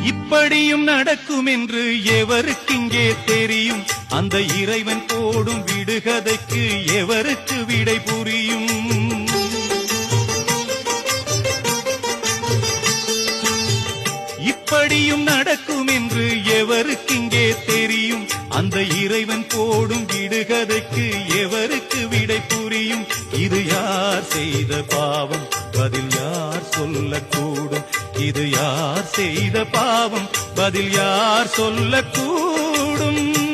இப்படியும் நடக்கும் என்று எவருக்கிங்கே தெரியும்? அந்த இறைவன் போடும் விடுகதைக்கு எவருக்கு விடை புரியும்? இப்படியும் நடக்கும் என்று எவருக்கிங்கே தெரியும்? அந்த இறைவன் போடும் விடுகதைக்கு எவருக்கு விடை புரியும்? இது யார் செய்த பாவம்? பதில் யார் சொல்லக்கூடும்? இது யார் செய்த பாவம்? பதில் யார் சொல்லக்கூடும்?